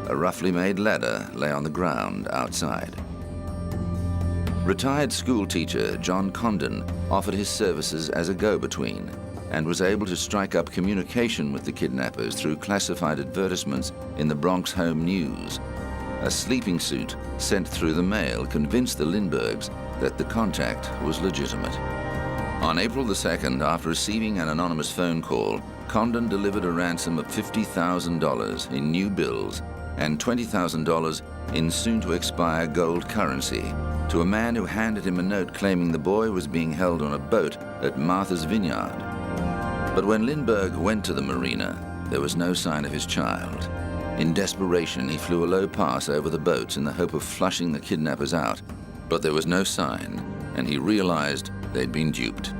a roughly made ladder lay on the ground outside. Retired school teacher John Condon offered his services as a go-between and was able to strike up communication with the kidnappers through classified advertisements in the Bronx Home News. A sleeping suit sent through the mail convinced the Lindberghs that the contact was legitimate. On April the 2nd, after receiving an anonymous phone call, Condon delivered a ransom of $50,000 in new bills and $20,000 in soon-to-expire gold currency to a man who handed him a note claiming the boy was being held on a boat at Martha's Vineyard. But when Lindbergh went to the marina, there was no sign of his child. In desperation, he flew a low pass over the boats in the hope of flushing the kidnappers out, but there was no sign, and he realized they'd been duped.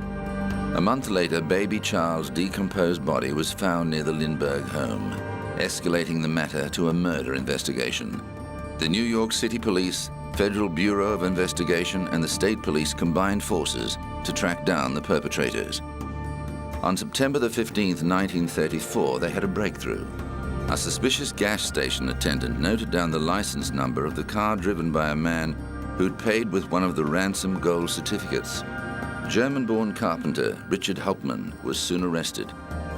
A month later, baby Charles' decomposed body was found near the Lindbergh home, escalating the matter to a murder investigation. The New York City Police, Federal Bureau of Investigation, and the state police combined forces to track down the perpetrators. On September the 15th, 1934, they had a breakthrough. A suspicious gas station attendant noted down the license number of the car driven by a man who'd paid with one of the ransom gold certificates. German-born carpenter Richard Hauptmann was soon arrested,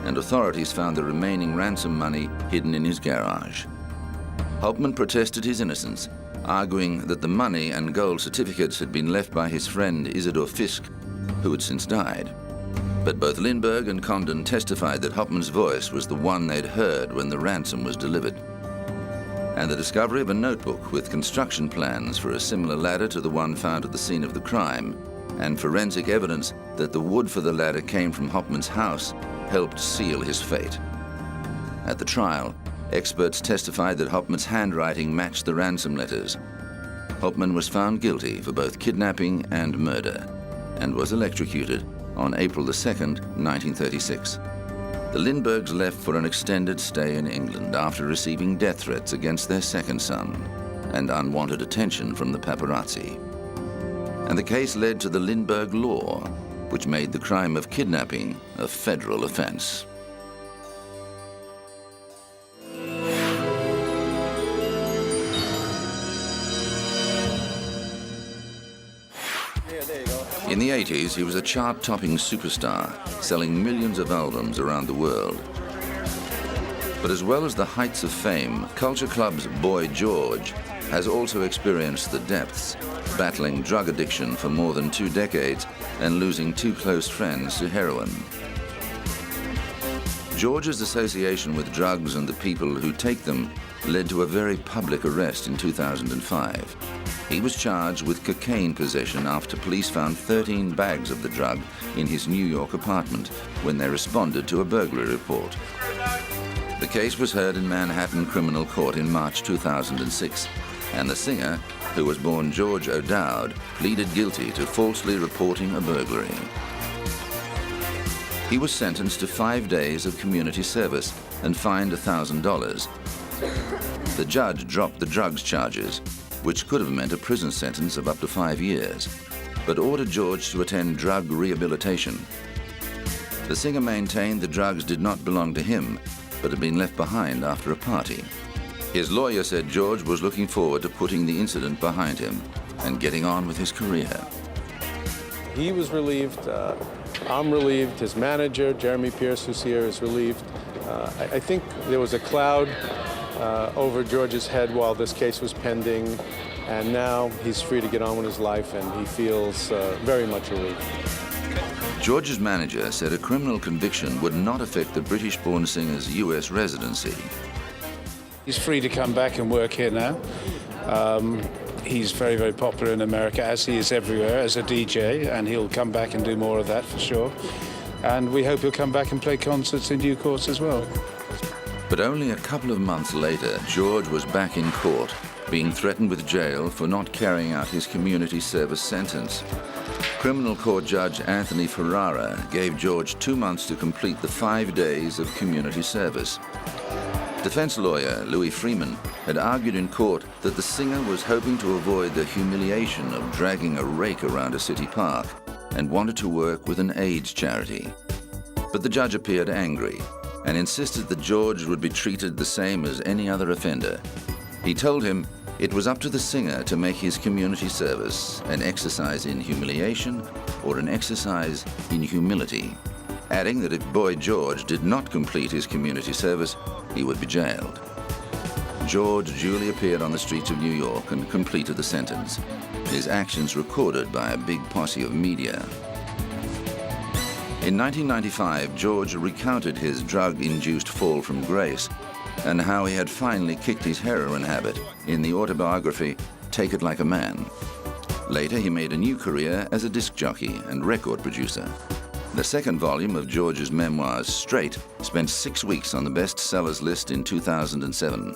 and authorities found the remaining ransom money hidden in his garage. Hauptmann protested his innocence, arguing that the money and gold certificates had been left by his friend Isidor Fisk, who had since died. But both Lindbergh and Condon testified that Hauptmann's voice was the one they'd heard when the ransom was delivered. And the discovery of a notebook with construction plans for a similar ladder to the one found at the scene of the crime, and forensic evidence that the wood for the ladder came from Hauptmann's house, helped seal his fate. At the trial, experts testified that Hauptmann's handwriting matched the ransom letters. Hauptmann was found guilty for both kidnapping and murder, and was electrocuted on April the 2nd, 1936. The Lindberghs left for an extended stay in England after receiving death threats against their second son and unwanted attention from the paparazzi. And the case led to the Lindbergh Law, which made the crime of kidnapping a federal offense. In the 80s, he was a chart-topping superstar, selling millions of albums around the world. But as well as the heights of fame, Culture Club's Boy George has also experienced the depths, battling drug addiction for more than 2 decades and losing 2 close friends to heroin. George's association with drugs and the people who take them led to a very public arrest in 2005. He was charged with cocaine possession after police found 13 bags of the drug in his New York apartment when they responded to a burglary report. The case was heard in Manhattan Criminal Court in March 2006, and the singer, who was born George O'Dowd, pleaded guilty to falsely reporting a burglary. He was sentenced to 5 days of community service and fined $1,000. The judge dropped the drugs charges, which could have meant a prison sentence of up to 5 years, but ordered George to attend drug rehabilitation. The singer maintained the drugs did not belong to him, but had been left behind after a party. His lawyer said George was looking forward to putting the incident behind him and getting on with his career. He was relieved. I'm relieved. His manager, Jeremy Pierce, who's here, is relieved. I think there was a cloud over George's head while this case was pending, and now he's free to get on with his life, and he feels very much relieved. George's manager said a criminal conviction would not affect the British-born singer's U.S. residency. He's free to come back and work here now. He's very, very popular in America, as he is everywhere, as a DJ, and he'll come back and do more of that for sure. And we hope he'll come back and play concerts in due course as well. But only a couple of months later, George was back in court, being threatened with jail for not carrying out his community service sentence. Criminal court judge Anthony Ferrara gave George 2 months to complete the 5 days of community service. Defense lawyer Louis Freeman had argued in court that the singer was hoping to avoid the humiliation of dragging a rake around a city park and wanted to work with an AIDS charity. But the judge appeared angry and insisted that George would be treated the same as any other offender, He told him it was up to the singer to make his community service an exercise in humiliation or an exercise in humility, adding that if Boy George did not complete his community service, he would be jailed. George duly appeared on the streets of New York and completed the sentence, his actions recorded by a big posse of media. In 1995, George recounted his drug-induced fall from grace and how he had finally kicked his heroin habit in the autobiography Take It Like a Man. Later, he made a new career as a disc jockey and record producer. The second volume of George's memoirs, Straight, spent 6 weeks on the bestsellers list in 2007.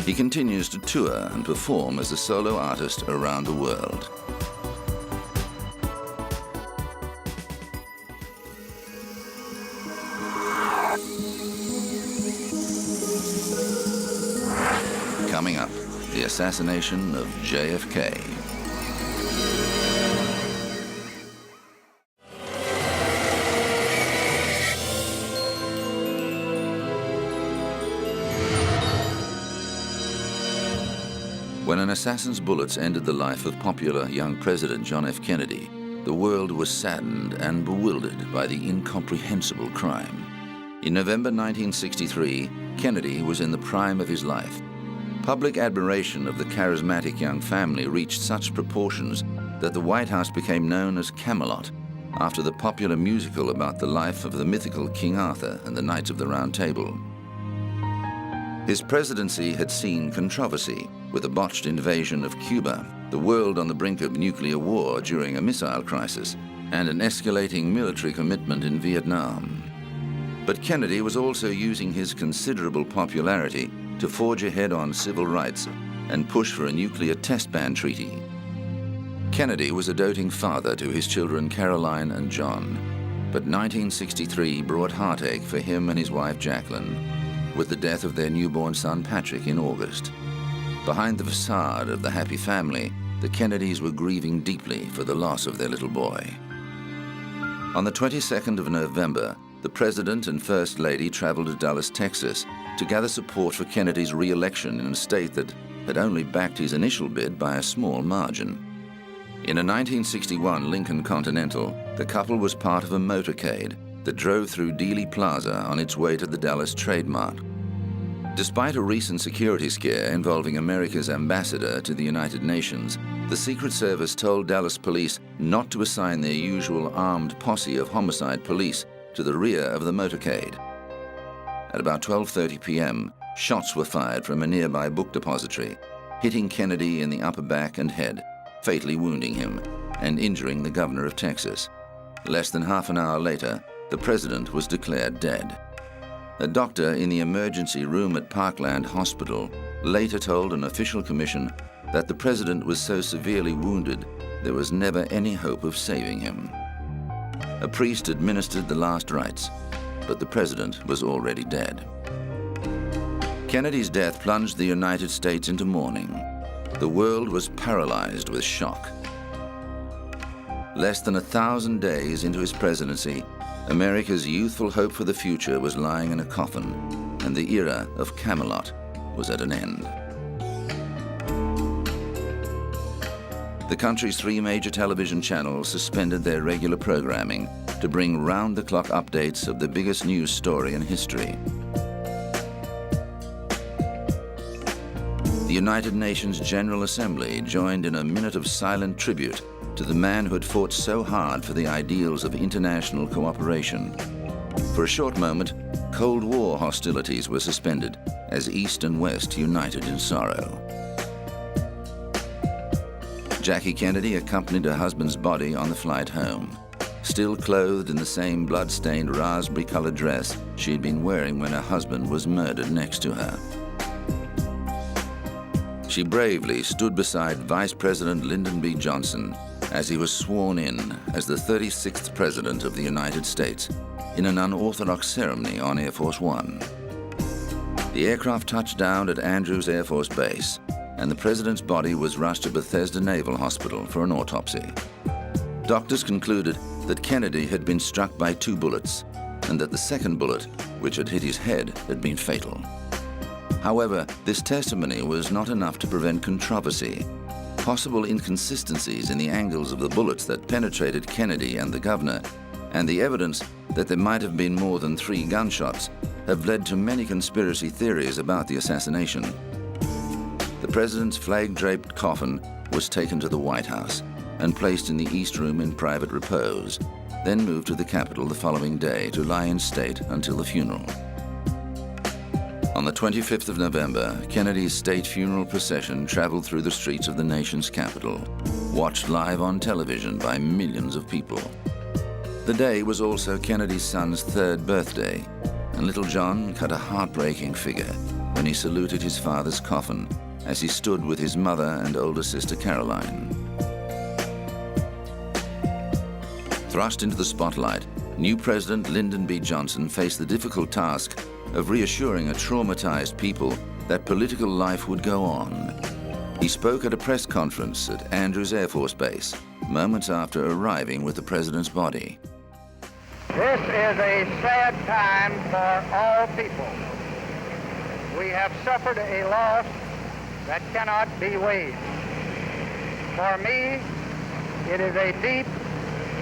He continues to tour and perform as a solo artist around the world. Coming up, the assassination of JFK. When an assassin's bullets ended the life of popular young President John F. Kennedy, the world was saddened and bewildered by the incomprehensible crime. In November 1963, Kennedy was in the prime of his life. Public admiration of the charismatic young family reached such proportions that the White House became known as Camelot, after the popular musical about the life of the mythical King Arthur and the Knights of the Round Table. His presidency had seen controversy, with a botched invasion of Cuba, the world on the brink of nuclear war during a missile crisis, and an escalating military commitment in Vietnam. But Kennedy was also using his considerable popularity to forge ahead on civil rights and push for a nuclear test ban treaty. Kennedy was a doting father to his children Caroline and John, but 1963 brought heartache for him and his wife Jacqueline, with the death of their newborn son Patrick in August. Behind the facade of the happy family, the Kennedys were grieving deeply for the loss of their little boy. On the 22nd of November, the President and First Lady traveled to Dallas, Texas, to gather support for Kennedy's re-election in a state that had only backed his initial bid by a small margin. In a 1961 Lincoln Continental, the couple was part of a motorcade that drove through Dealey Plaza on its way to the Dallas Trade Mart. Despite a recent security scare involving America's ambassador to the United Nations, the Secret Service told Dallas police not to assign their usual armed posse of homicide police to the rear of the motorcade. At about 12:30 p.m., shots were fired from a nearby book depository, hitting Kennedy in the upper back and head, fatally wounding him and injuring the governor of Texas. Less than half an hour later, the president was declared dead. A doctor in the emergency room at Parkland Hospital later told an official commission that the president was so severely wounded there was never any hope of saving him. A priest administered the last rites, but the president was already dead. Kennedy's death plunged the United States into mourning. The world was paralyzed with shock. Less than 1,000 days into his presidency, America's youthful hope for the future was lying in a coffin, and the era of Camelot was at an end. The country's 3 major television channels suspended their regular programming to bring round-the-clock updates of the biggest news story in history. The United Nations General Assembly joined in a minute of silent tribute to the man who had fought so hard for the ideals of international cooperation. For a short moment, Cold War hostilities were suspended as East and West united in sorrow. Jackie Kennedy accompanied her husband's body on the flight home, still clothed in the same blood-stained raspberry-colored dress she had been wearing when her husband was murdered next to her. She bravely stood beside Vice President Lyndon B. Johnson as he was sworn in as the 36th President of the United States in an unorthodox ceremony on Air Force One. The aircraft touched down at Andrews Air Force Base, and the President's body was rushed to Bethesda Naval Hospital for an autopsy. Doctors concluded that Kennedy had been struck by 2 bullets, and that the second bullet, which had hit his head, had been fatal. However, this testimony was not enough to prevent controversy. Possible inconsistencies in the angles of the bullets that penetrated Kennedy and the governor, and the evidence that there might have been more than 3 gunshots, have led to many conspiracy theories about the assassination. The president's flag-draped coffin was taken to the White House and placed in the East Room in private repose, then moved to the Capitol the following day to lie in state until the funeral. On the 25th of November, Kennedy's state funeral procession traveled through the streets of the nation's capital, watched live on television by millions of people. The day was also Kennedy's son's 3rd birthday, and little John cut a heartbreaking figure when he saluted his father's coffin as he stood with his mother and older sister Caroline. Thrust into the spotlight, new President Lyndon B. Johnson faced the difficult task of reassuring a traumatized people that political life would go on. He spoke at a press conference at Andrews Air Force Base, moments after arriving with the president's body. This is a sad time for all people. We have suffered a loss that cannot be weighed. For me, it is a deep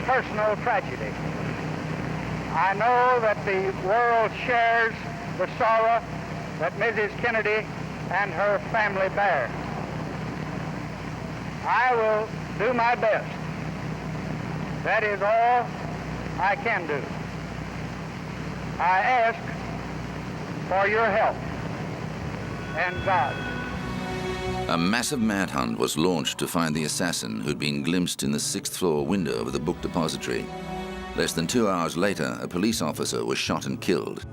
personal tragedy. I know that the world shares the sorrow that Mrs. Kennedy and her family bear. I will do my best. That is all I can do. I ask for your help and God. A massive manhunt was launched to find the assassin who'd been glimpsed in the 6th floor window of the book depository. Less than 2 hours later, a police officer was shot and killed.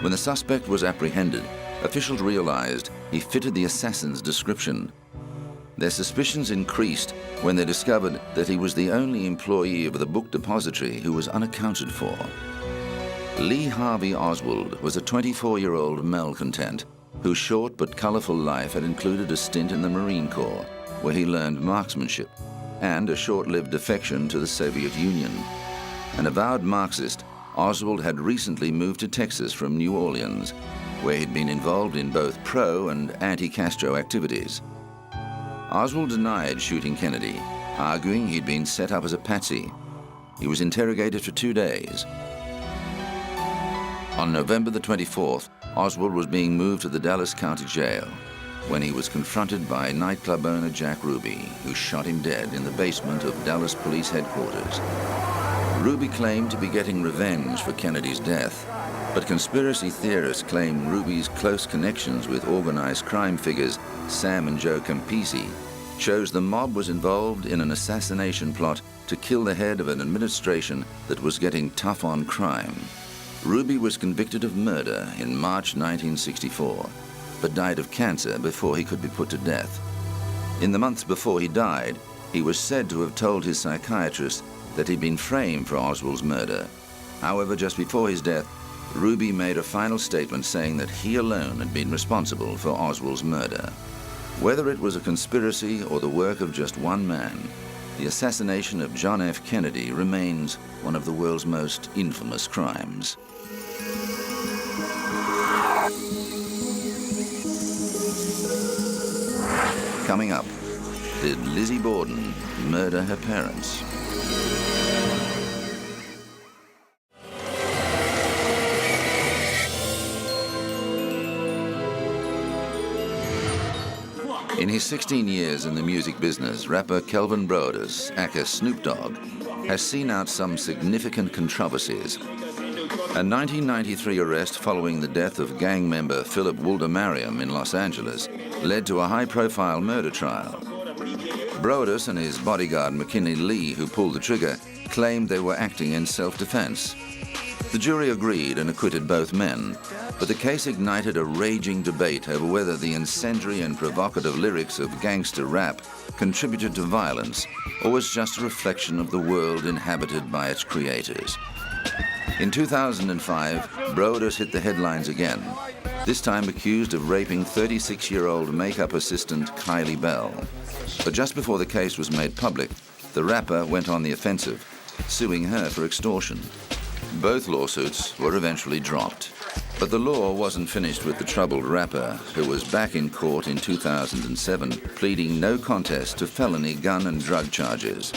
When the suspect was apprehended, officials realized he fitted the assassin's description. Their suspicions increased when they discovered that he was the only employee of the book depository who was unaccounted for. Lee Harvey Oswald was a 24-year-old malcontent whose short but colorful life had included a stint in the Marine Corps, where he learned marksmanship, and a short-lived defection to the Soviet Union. An avowed Marxist, Oswald had recently moved to Texas from New Orleans, where he'd been involved in both pro- and anti-Castro activities. Oswald denied shooting Kennedy, arguing he'd been set up as a patsy. He was interrogated for 2 days. On November the 24th, Oswald was being moved to the Dallas County Jail when he was confronted by nightclub owner Jack Ruby, who shot him dead in the basement of Dallas Police Headquarters. Ruby claimed to be getting revenge for Kennedy's death, but conspiracy theorists claim Ruby's close connections with organized crime figures Sam and Joe Campisi shows the mob was involved in an assassination plot to kill the head of an administration that was getting tough on crime. Ruby was convicted of murder in March 1964, but died of cancer before he could be put to death. In the months before he died, he was said to have told his psychiatrist that he'd been framed for Oswald's murder. However, just before his death, Ruby made a final statement saying that he alone had been responsible for Oswald's murder. Whether it was a conspiracy or the work of just one man, the assassination of John F. Kennedy remains one of the world's most infamous crimes. Coming up, did Lizzie Borden murder her parents? In his 16 years in the music business, rapper Kelvin Brodus, aka Snoop Dogg, has seen out some significant controversies. A 1993 arrest following the death of gang member Philip Wulder-Mariam in Los Angeles led to a high-profile murder trial. Brodus and his bodyguard McKinley Lee, who pulled the trigger, claimed they were acting in self-defense. The jury agreed and acquitted both men, but the case ignited a raging debate over whether the incendiary and provocative lyrics of gangster rap contributed to violence or was just a reflection of the world inhabited by its creators. In 2005, Brodus hit the headlines again, this time accused of raping 36-year-old makeup assistant Kylie Bell. But just before the case was made public, the rapper went on the offensive, suing her for extortion. Both lawsuits were eventually dropped. But the law wasn't finished with the troubled rapper, who was back in court in 2007, pleading no contest to felony gun and drug charges.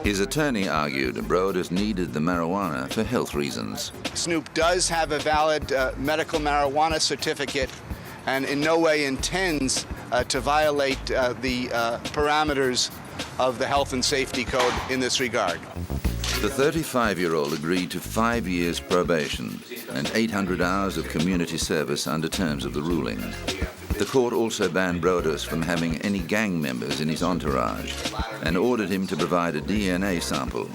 His attorney argued Brodus needed the marijuana for health reasons. Snoop does have a valid medical marijuana certificate and in no way intends to violate the parameters of the health and safety code in this regard. The 35-year-old agreed to 5 years probation and 800 hours of community service under terms of the ruling. The court also banned Brodus from having any gang members in his entourage and ordered him to provide a DNA sample.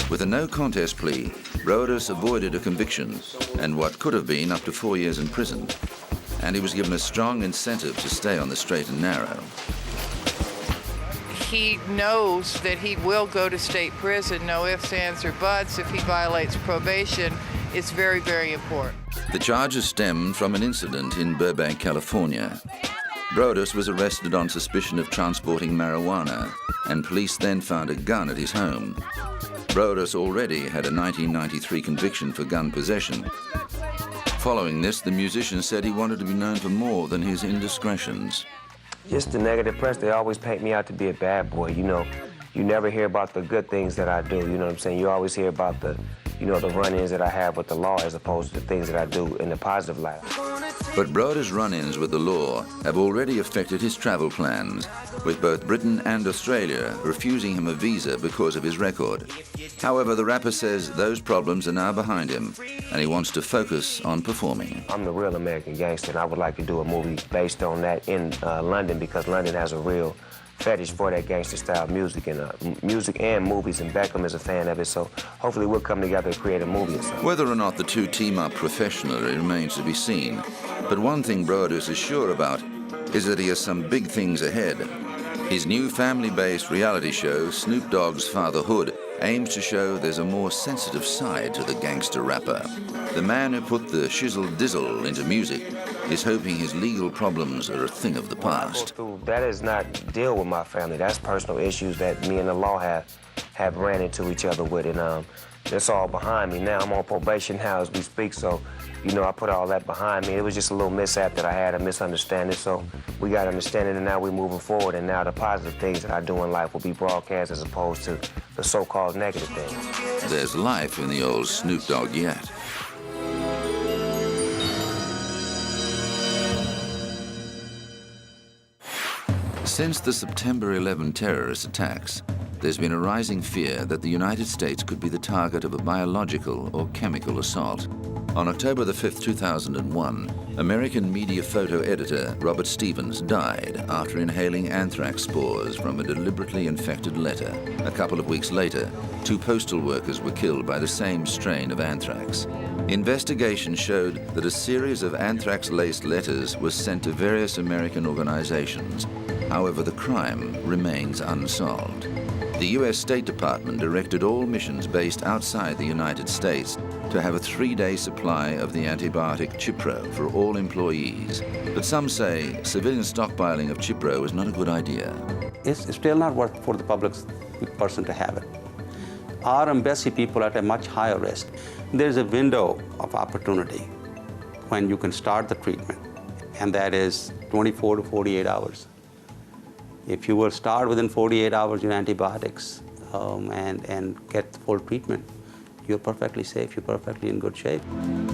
With a no-contest plea, Brodus avoided a conviction and what could have been up to 4 years in prison, and he was given a strong incentive to stay on the straight and narrow. He knows that he will go to state prison, no ifs, ands, or buts, if he violates probation. It's very, very important. The charges stemmed from an incident in Burbank, California. Brodus was arrested on suspicion of transporting marijuana, and police then found a gun at his home. Brodus already had a 1993 conviction for gun possession. Following this, the musician said he wanted to be known for more than his indiscretions. Just the negative press, they always paint me out to be a bad boy, you know. You never hear about the good things that I do, you know what I'm saying? You always hear about the run-ins that I have with the law as opposed to the things that I do in the positive light. But Brodus' run-ins with the law have already affected his travel plans, with both Britain and Australia refusing him a visa because of his record. However, the rapper says those problems are now behind him, and he wants to focus on performing. I'm the real American gangster, and I would like to do a movie based on that in London, because London has a real fetish for that gangster-style music and movies, and Beckham is a fan of it, so hopefully we'll come together and create a movie or something. Whether or not the two team up professionally remains to be seen, but one thing Brodus is sure about is that he has some big things ahead. His new family-based reality show, Snoop Dogg's Fatherhood, aims to show there's a more sensitive side to the gangster rapper. The man who put the shizzle-dizzle into music is hoping his legal problems are a thing of the past. That is not deal with my family. That's personal issues that me and the law have ran into each other with, and that's all behind me now. I'm on probation now as we speak, so you know I put all that behind me. It was just a little mishap that I had, a misunderstanding, so we got understanding, and now we're moving forward, and now the positive things that I do in life will be broadcast as opposed to the so-called negative things. There's life in the old Snoop Dogg yet. Since the September 11 terrorist attacks, there's been a rising fear that the United States could be the target of a biological or chemical assault. On October the 5th, 2001, American media photo editor Robert Stevens died after inhaling anthrax spores from a deliberately infected letter. A couple of weeks later, 2 postal workers were killed by the same strain of anthrax. Investigation showed that a series of anthrax-laced letters was sent to various American organizations. However, the crime remains unsolved. The U.S. State Department directed all missions based outside the United States to have a 3-day supply of the antibiotic Cipro for all employees. But some say civilian stockpiling of Cipro is not a good idea. It's still not worth for the public person to have it. Our embassy people are at a much higher risk. There's a window of opportunity when you can start the treatment, and that is 24 to 48 hours. If you will start within 48 hours your antibiotics and get the full treatment, you're perfectly safe, you're perfectly in good shape.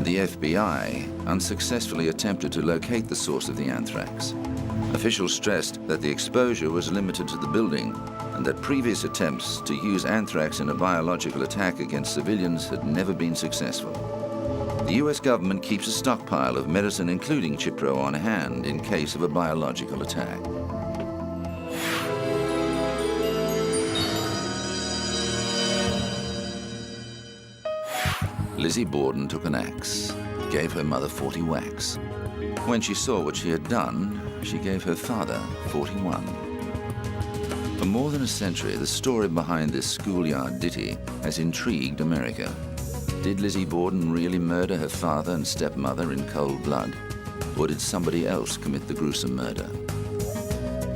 The FBI unsuccessfully attempted to locate the source of the anthrax. Officials stressed that the exposure was limited to the building and that previous attempts to use anthrax in a biological attack against civilians had never been successful. The U.S. government keeps a stockpile of medicine, including Cipro, on hand in case of a biological attack. Lizzie Borden took an axe, gave her mother 40 whacks. When she saw what she had done, she gave her father 41. For more than a century, the story behind this schoolyard ditty has intrigued America. Did Lizzie Borden really murder her father and stepmother in cold blood? Or did somebody else commit the gruesome murder?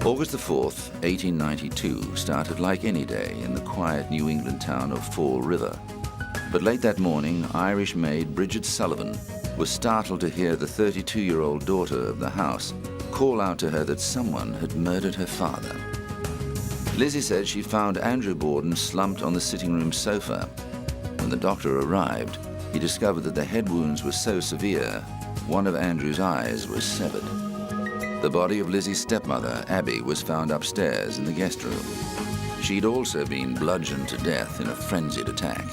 August the 4th, 1892 started like any day in the quiet New England town of Fall River. But late that morning, Irish maid Bridget Sullivan was startled to hear the 32-year-old daughter of the house call out to her that someone had murdered her father. Lizzie said she found Andrew Borden slumped on the sitting room sofa. When the doctor arrived, he discovered that the head wounds were so severe, one of Andrew's eyes was severed. The body of Lizzie's stepmother, Abby, was found upstairs in the guest room. She'd also been bludgeoned to death in a frenzied attack.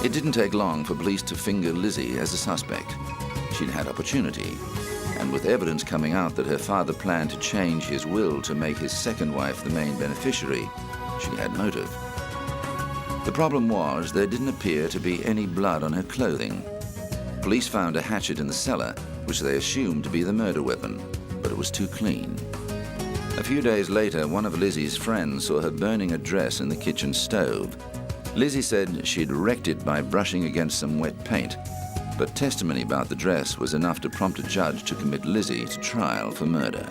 It didn't take long for police to finger Lizzie as a suspect. She'd had opportunity, and with evidence coming out that her father planned to change his will to make his second wife the main beneficiary, she had motive. The problem was there didn't appear to be any blood on her clothing. Police found a hatchet in the cellar, which they assumed to be the murder weapon, but it was too clean. A few days later, one of Lizzie's friends saw her burning a dress in the kitchen stove. Lizzie said she'd wrecked it by brushing against some wet paint, but testimony about the dress was enough to prompt a judge to commit Lizzie to trial for murder.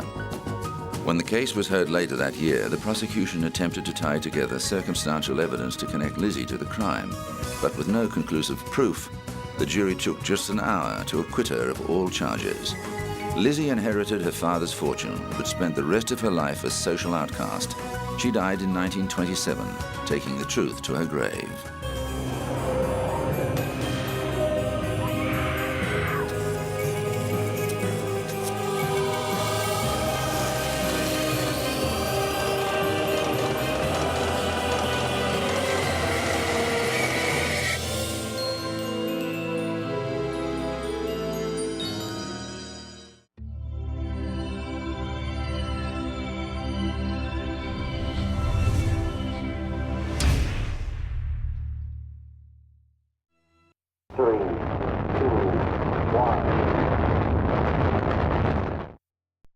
When the case was heard later that year, the prosecution attempted to tie together circumstantial evidence to connect Lizzie to the crime, but with no conclusive proof, the jury took just an hour to acquit her of all charges. Lizzie inherited her father's fortune, but spent the rest of her life a social outcast. She died in 1927, taking the truth to her grave.